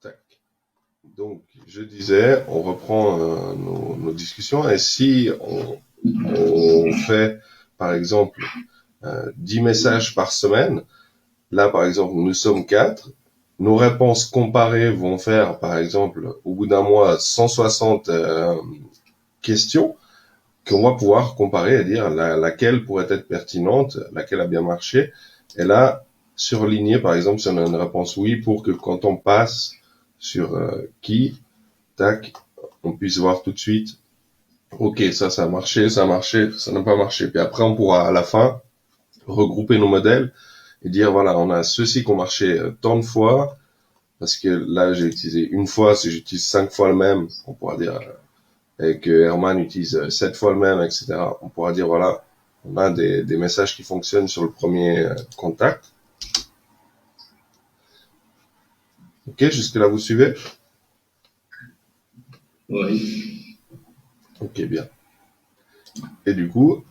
Tac. Donc, je disais, on reprend nos discussions et si on fait, par exemple, 10 messages par semaine, là, par exemple, nous sommes 4, nos réponses comparées vont faire, par exemple, au bout d'un mois, 160 questions qu'on va pouvoir comparer et dire laquelle pourrait être pertinente, laquelle a bien marché. Et là, surligner, par exemple, si on a une réponse oui, pour que quand on passe sur qui, tac, on puisse voir tout de suite, ok, ça a marché, ça n'a pas marché. Puis après, on pourra à la fin regrouper nos modèles et dire, voilà, on a ceux-ci qui ont marché tant de fois, parce que là, j'ai utilisé une fois, si j'utilise 5 fois le même, on pourra dire, et que Herman utilise 7 fois le même, etc. On pourra dire, voilà, on a des messages qui fonctionnent sur le premier contact. Ok, jusque-là, vous suivez? Oui. Ok, bien. Et du coup,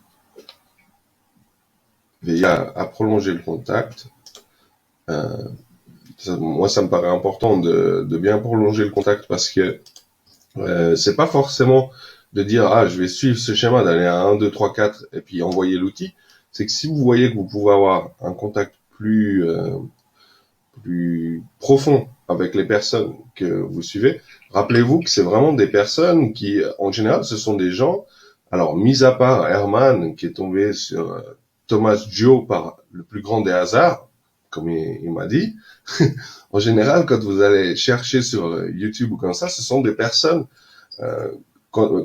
veillez à prolonger le contact. Moi, ça me paraît important de bien prolonger le contact parce que c'est pas forcément de dire ah je vais suivre ce schéma d'aller à 1, 2, 3, 4 et puis envoyer l'outil. C'est que si vous voyez que vous pouvez avoir un contact plus profond avec les personnes que vous suivez, rappelez-vous que c'est vraiment des personnes qui, en général, ce sont des gens, alors mis à part Herman qui est tombé sur Thomas Joe par le plus grand des hasards, comme il m'a dit, en général, quand vous allez chercher sur YouTube ou comme ça, ce sont des personnes,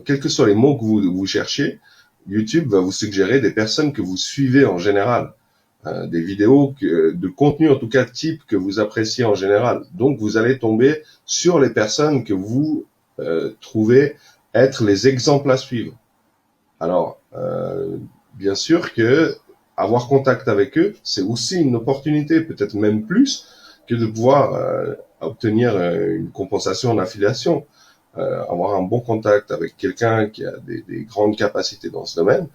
quels que soient les mots que vous cherchez, YouTube va vous suggérer des personnes que vous suivez en général. Des vidéos de contenu en tout cas type que vous appréciez en général. Donc vous allez tomber sur les personnes que vous trouvez être les exemples à suivre. Alors bien sûr que avoir contact avec eux, c'est aussi une opportunité, peut-être même plus que de pouvoir obtenir une compensation en affiliation. Avoir un bon contact avec quelqu'un qui a des grandes capacités dans ce domaine,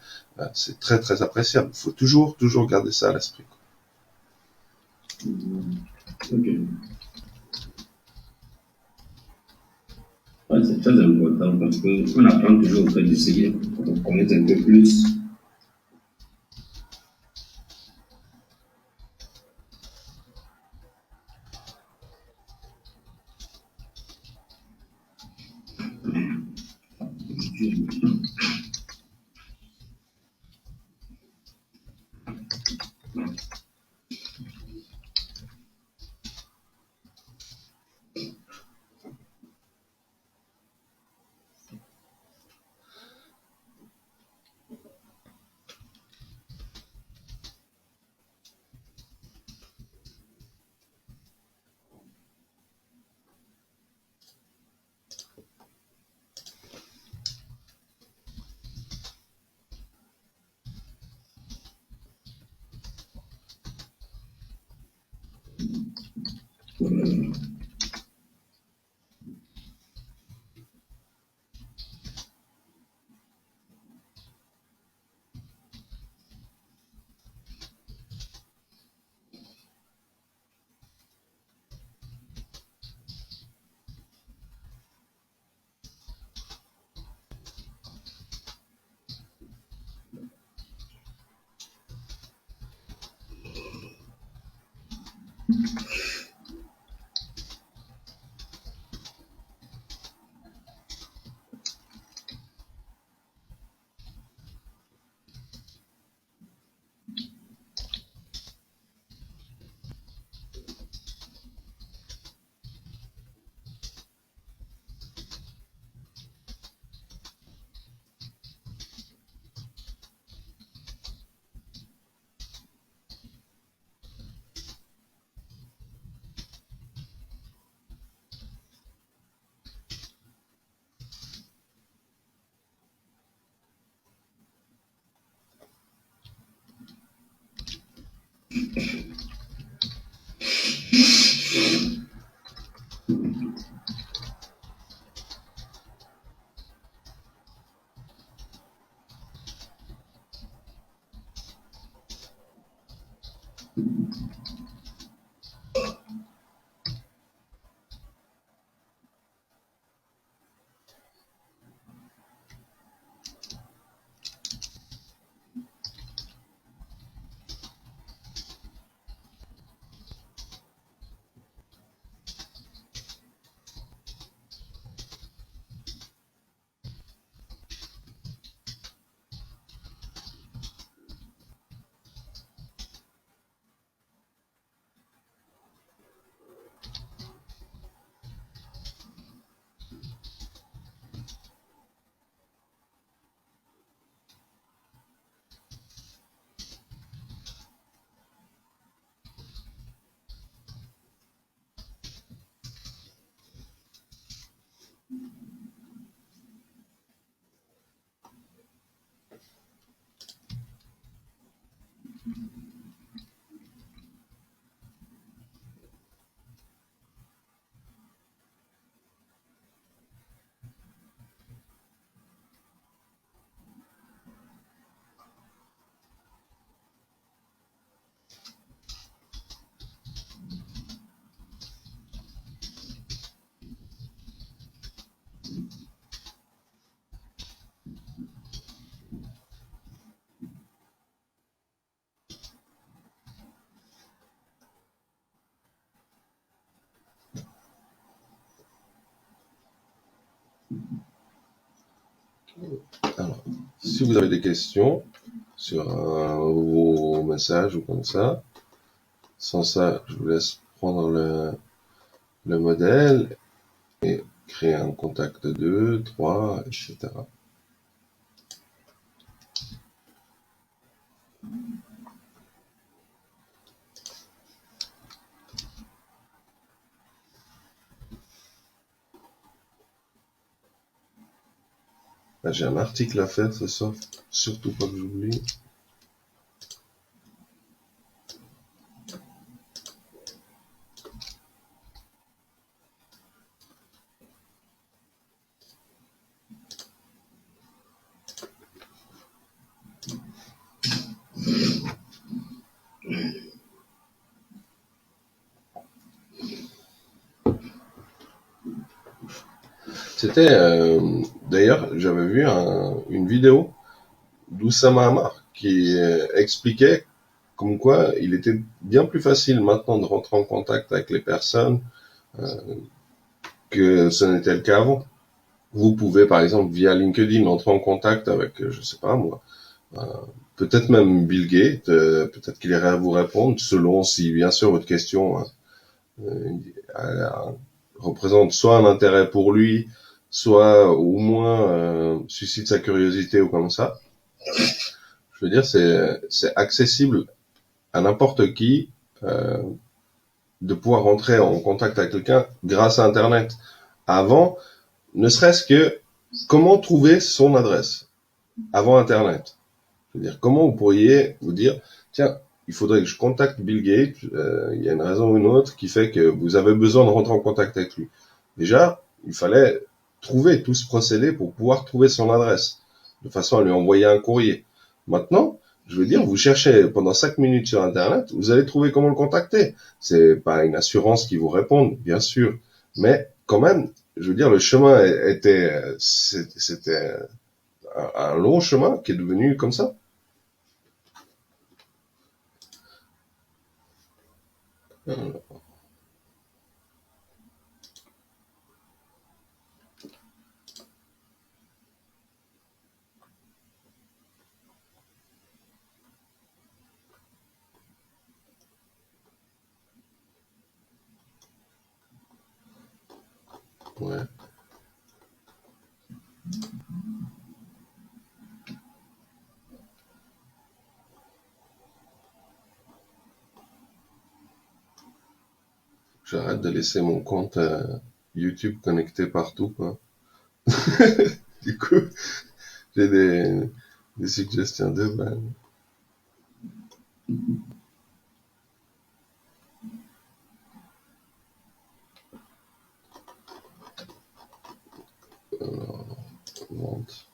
c'est très très appréciable. Il faut toujours garder ça à l'esprit. Ok. Ouais, c'est très important parce qu'on apprend toujours auprès de d'essayer pour connaître un peu plus. Alors, si vous avez des questions sur vos messages ou comme ça, sans ça, je vous laisse prendre le modèle et créer un contact de 2, 3, etc. Là, j'ai un article à faire ce soir, surtout pas que j'oublie. C'était, d'ailleurs, j'avais vu une vidéo d'Oussama Hamar qui expliquait comme quoi il était bien plus facile maintenant de rentrer en contact avec les personnes que ce n'était le cas avant. Vous pouvez, par exemple, via LinkedIn, entrer en contact avec, je sais pas moi, euh, peut-être même Bill Gates, peut-être qu'il irait à vous répondre, selon si, bien sûr, votre question représente soit un intérêt pour lui, soit au moins suscite sa curiosité ou comme ça. Je veux dire, c'est accessible à n'importe qui de pouvoir rentrer en contact avec quelqu'un grâce à Internet. Avant, ne serait-ce que comment trouver son adresse avant Internet. Je veux dire, comment vous pourriez vous dire, tiens, il faudrait que je contacte Bill Gates, il y a une raison ou une autre qui fait que vous avez besoin de rentrer en contact avec lui. Déjà, il fallait trouver tout ce procédé pour pouvoir trouver son adresse, de façon à lui envoyer un courrier. Maintenant, je veux dire, vous cherchez pendant 5 minutes sur Internet, vous allez trouver comment le contacter. C'est pas une assurance qui vous réponde, bien sûr, mais quand même, je veux dire, le chemin c'était un long chemin qui est devenu comme ça. Ouais. J'arrête de laisser mon compte YouTube connecté partout, quoi. Du coup, j'ai des suggestions de ban. Vente.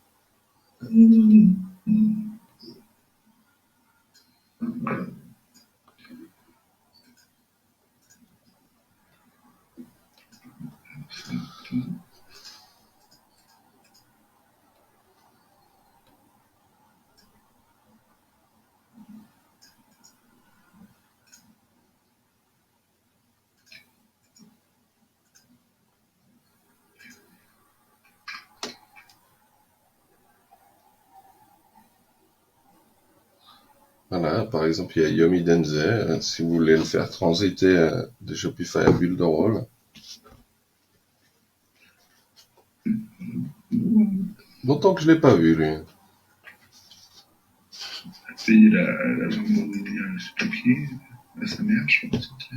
Voilà, par exemple, il y a Yomi Denze, si vous voulez le faire transiter de Shopify à Builderall. Longtemps que je l'ai pas vu, lui. Puis il a je sais pas qui, sa mère, je crois que c'était.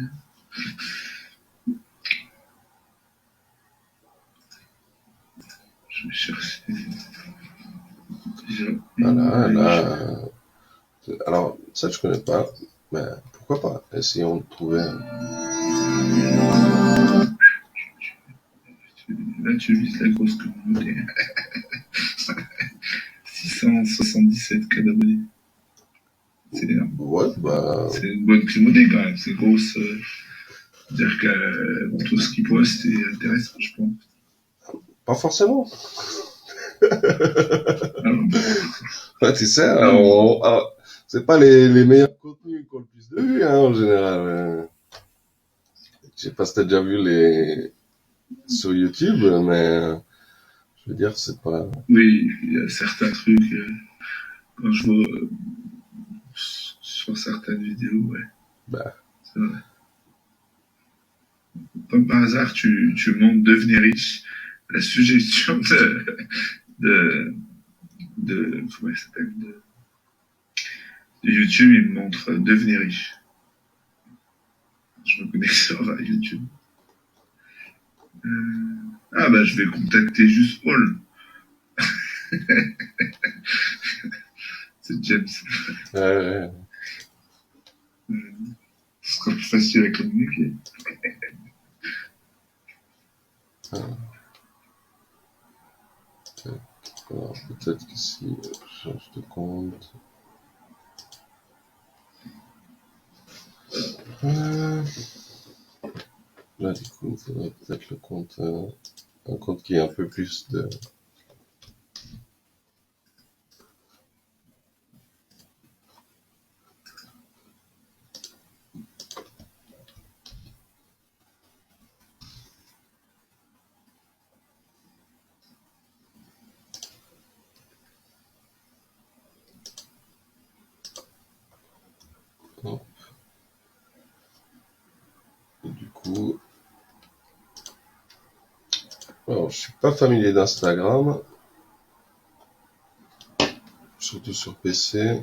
Je vais chercher. Voilà, là. Alors, ça, je connais pas. Mais pourquoi pas? Essayons de trouver. Là, tu vises la grosse communauté. 677 cas d'abonnés. C'est énorme. Ouais, bah. C'est une bonne communauté quand même. C'est grosse. C'est-à-dire que pour tout ce qu'ils postent, c'est intéressant, je pense. Pas forcément. Alors, Ouais, tu sais, c'est pas les meilleurs contenus qui ont le plus de vues, hein, en général. Je sais pas si t'as déjà vu sur YouTube, mais je veux dire, c'est pas. oui, il y a certains trucs. Quand je vois sur certaines vidéos, ouais. Bah. C'est vrai. Comme par hasard, tu montes devenir riche. La suggestion comment il s'appelle, de YouTube, il me montre devenir riche. Je me connecte sur YouTube. Ah bah je vais contacter juste Paul. C'est James. Ouais. Ce sera plus facile à communiquer. Alors, peut-être que si je change de compte. Là, du coup, il faudrait peut-être le compte, un compte qui est un peu plus de. Non. Et du coup, alors, je suis pas familier d'Instagram, surtout sur PC.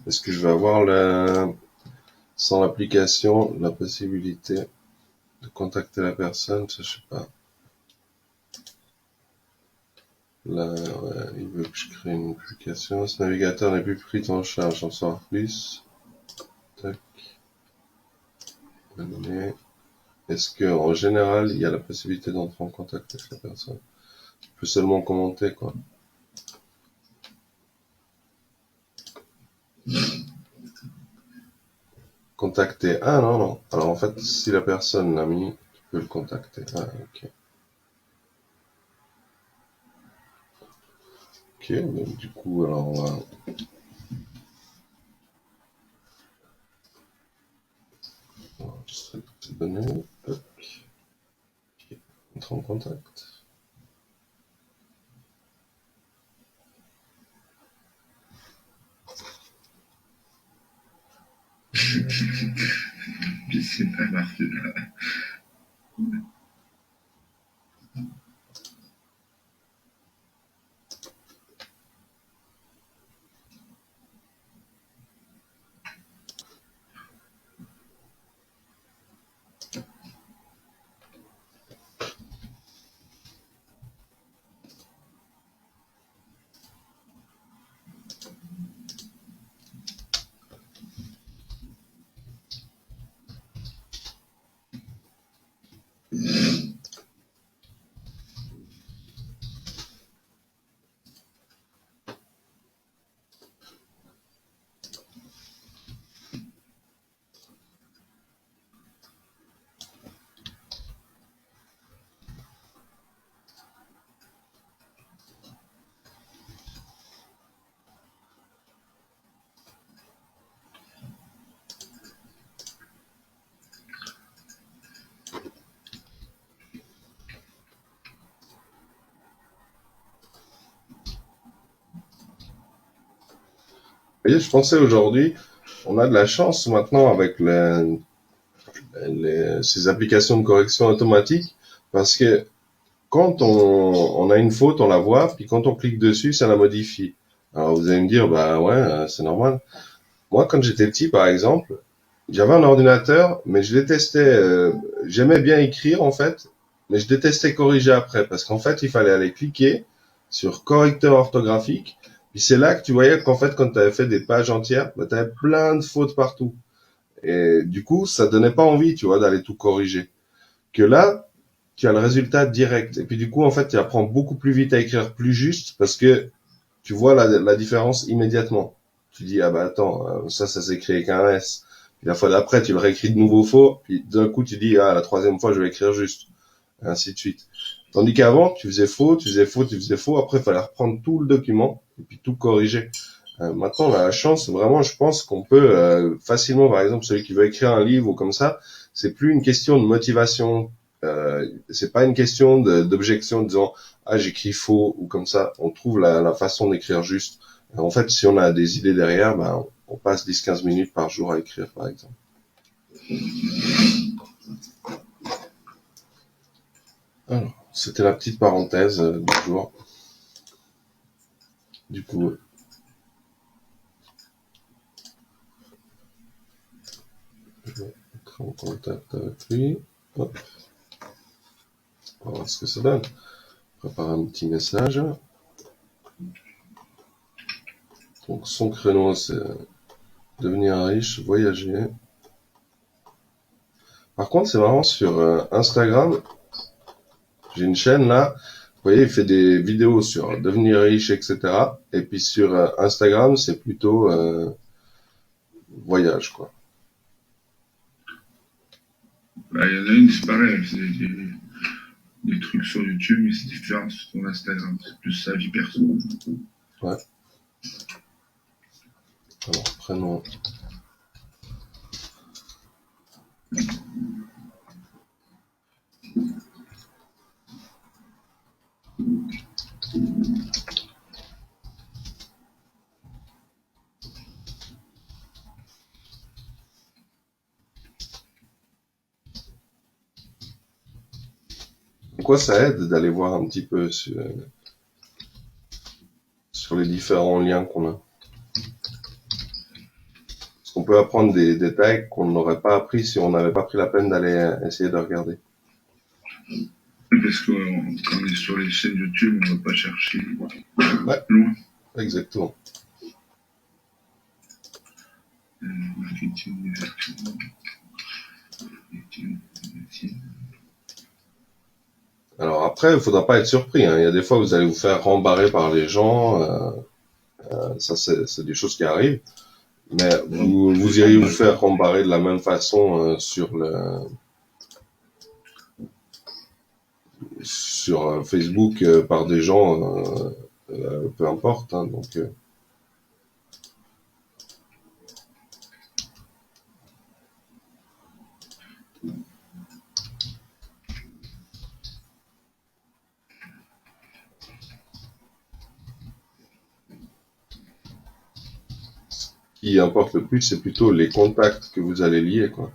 Est-ce que je vais avoir sans l'application, la possibilité de contacter la personne? Ça, je sais pas. Là, ouais, il veut que je crée une application. Ce navigateur n'est plus pris en charge. J'en savoir plus. Tac. Données. Est-ce que, en général, il y a la possibilité d'entrer en contact avec la personne? Je peux seulement commenter, quoi. Contacter. Ah, non. Alors, en fait, si la personne l'a mis, tu peux le contacter. Ah, ok. Ok, donc du coup, alors, on va. Enregistrer toutes ces données. Hop. Ok. Entrer en contact. Puis c'est pas marqué là. Vous voyez, je pensais aujourd'hui, on a de la chance maintenant avec ces applications de correction automatique, parce que quand on a une faute, on la voit, puis quand on clique dessus, ça la modifie. Alors vous allez me dire, bah ouais, c'est normal. Moi, quand j'étais petit, par exemple, j'avais un ordinateur, mais je détestais, j'aimais bien écrire en fait, mais je détestais corriger après, parce qu'en fait, il fallait aller cliquer sur correcteur orthographique, puis c'est là que tu voyais qu'en fait, quand tu avais fait des pages entières, bah, tu avais plein de fautes partout. Et du coup, ça donnait pas envie, tu vois, d'aller tout corriger. Que là, tu as le résultat direct. Et puis du coup, en fait, tu apprends beaucoup plus vite à écrire plus juste, parce que tu vois la différence immédiatement. Tu dis, ah bah attends, ça s'écrit avec un S. Puis la fois d'après, tu le réécris de nouveau faux, puis d'un coup, tu dis, ah, la troisième fois, je vais écrire juste. Et ainsi de suite. Tandis qu'avant, tu faisais faux, tu faisais faux, tu faisais faux, après, il fallait reprendre tout le document, et puis tout corriger. Maintenant, on a la chance, vraiment, je pense qu'on peut facilement, par exemple, celui qui veut écrire un livre ou comme ça, c'est plus une question de motivation, c'est pas une question d'objection disant ah j'écris faux ou comme ça. On trouve la façon d'écrire juste. En fait, si on a des idées derrière, ben on passe 10-15 minutes par jour à écrire, par exemple. Alors, c'était la petite parenthèse du jour. Du coup, je vais être en contact avec lui. Hop. On va voir ce que ça donne. Prépare un petit message. Donc son créneau, c'est devenir riche, voyager. Par contre, c'est marrant, sur Instagram, j'ai une chaîne là, vous voyez, il fait des vidéos sur devenir riche, etc. Et puis sur Instagram, c'est plutôt voyage, quoi. Bah, il y en a une, c'est pareil, c'est des trucs sur YouTube, mais c'est différent sur ton Instagram. C'est plus sa vie perso. Ouais. Alors, prénom. Quoi, ça aide d'aller voir un petit peu sur les différents liens qu'on a. Parce qu'on peut apprendre des détails qu'on n'aurait pas appris si on n'avait pas pris la peine d'aller essayer de regarder. Parce que quand on est sur les chaînes YouTube, on ne va pas chercher Ouais. loin. Exactement. Marketing, Alors après, il faudra pas être surpris. Hein. Il y a des fois, vous allez vous faire rembarrer par les gens. Ça, c'est des choses qui arrivent. Mais vous iriez vous faire rembarrer de la même façon sur Facebook par des gens, peu importe. Hein, donc, ce qui importe le plus, c'est plutôt les contacts que vous allez lier, quoi.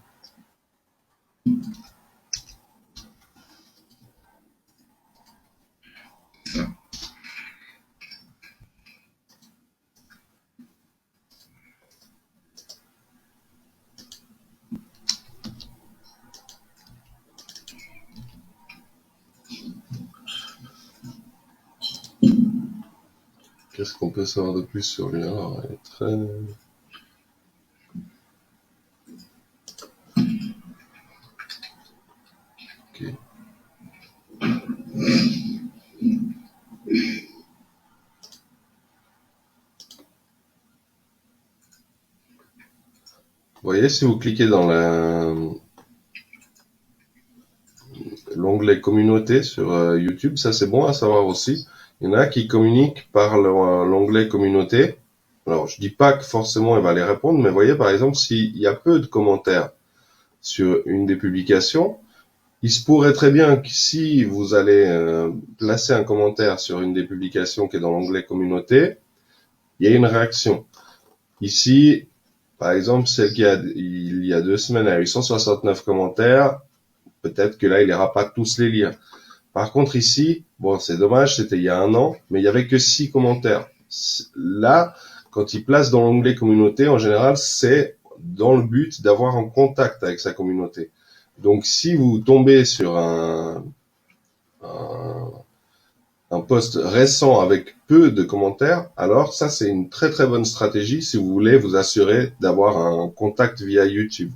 Qu'est-ce qu'on peut savoir de plus sur lui? Alors, elle est très... Ok. Vous voyez, si vous cliquez dans l'onglet communauté sur YouTube, ça c'est bon à savoir aussi. Il y en a qui communiquent par l'onglet communauté. Alors, je dis pas que forcément il va les répondre, mais vous voyez, par exemple, s'il y a peu de commentaires sur une des publications, il se pourrait très bien que si vous allez placer un commentaire sur une des publications qui est dans l'onglet communauté, il y a une réaction. Ici, par exemple, celle il y a 2 semaines a eu 169 commentaires, peut-être que là, il n'ira pas tous les lire. Par contre, ici, bon, c'est dommage, c'était il y a 1 an, mais il y avait que 6 commentaires. Là, quand il place dans l'onglet communauté, en général, c'est dans le but d'avoir un contact avec sa communauté. Donc, si vous tombez sur un post récent avec peu de commentaires, alors ça c'est une très très bonne stratégie si vous voulez vous assurer d'avoir un contact via YouTube.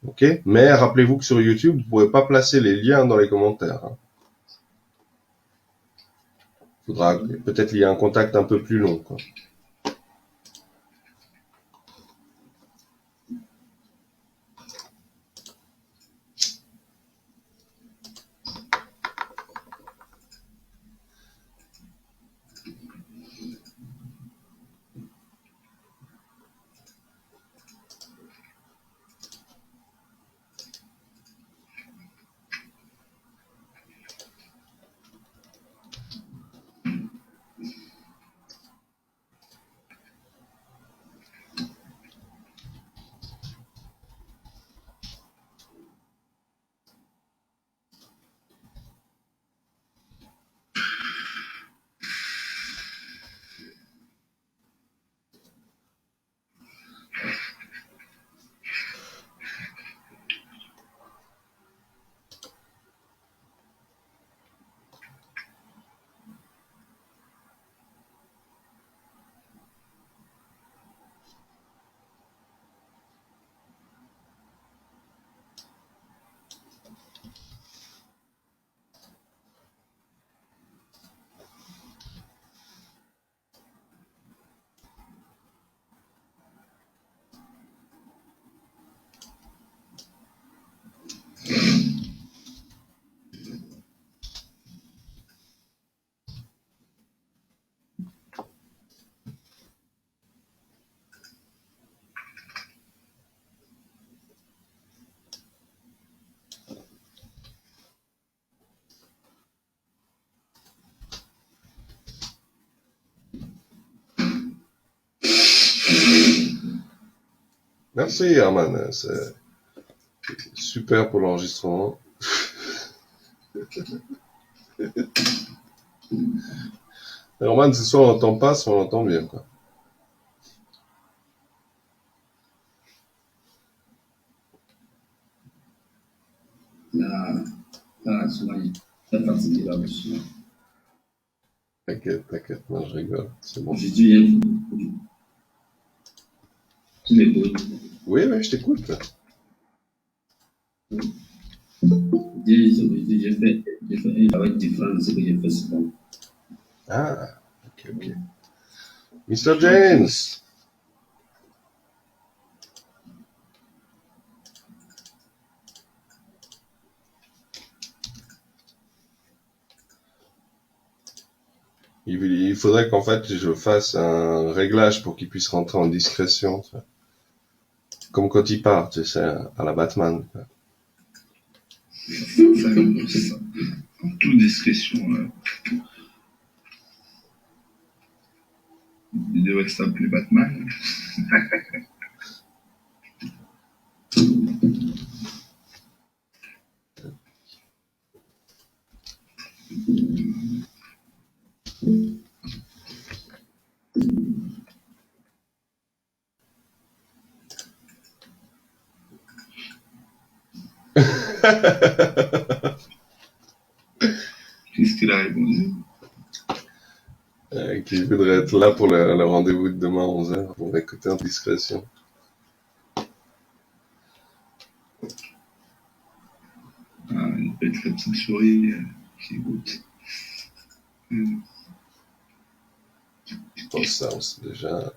Ok? Mais rappelez-vous que sur YouTube, vous ne pouvez pas placer les liens dans les commentaires. Faudra peut-être qu'il y ait un contact un peu plus long, quoi. Merci Herman, c'est super pour l'enregistrement. Herman, c'est soit on l'entend pas, soit on l'entend bien, quoi. Là, souvent, il est fatigué là-dessus. T'inquiète, moi je rigole, c'est bon. Aujourd'hui, tu m'écoutes. Oui, je t'écoute. J'ai fait un travail différent de ce que j'ai fait souvent. Ah, ok. Mr. James. Il faudrait qu'en fait je fasse un réglage pour qu'il puisse rentrer en discrétion. Tu vois. Comme quand il part, tu sais, à la Batman. Quoi. C'est ça. En toute discrétion, il devrait s'appeler Batman. Qu'est-ce qu'il a répondu? Qui voudrait être là pour le rendez-vous de demain à 11h pour écouter en discrétion. Une petite souris qui écoute. Je pense ça, on sait déjà.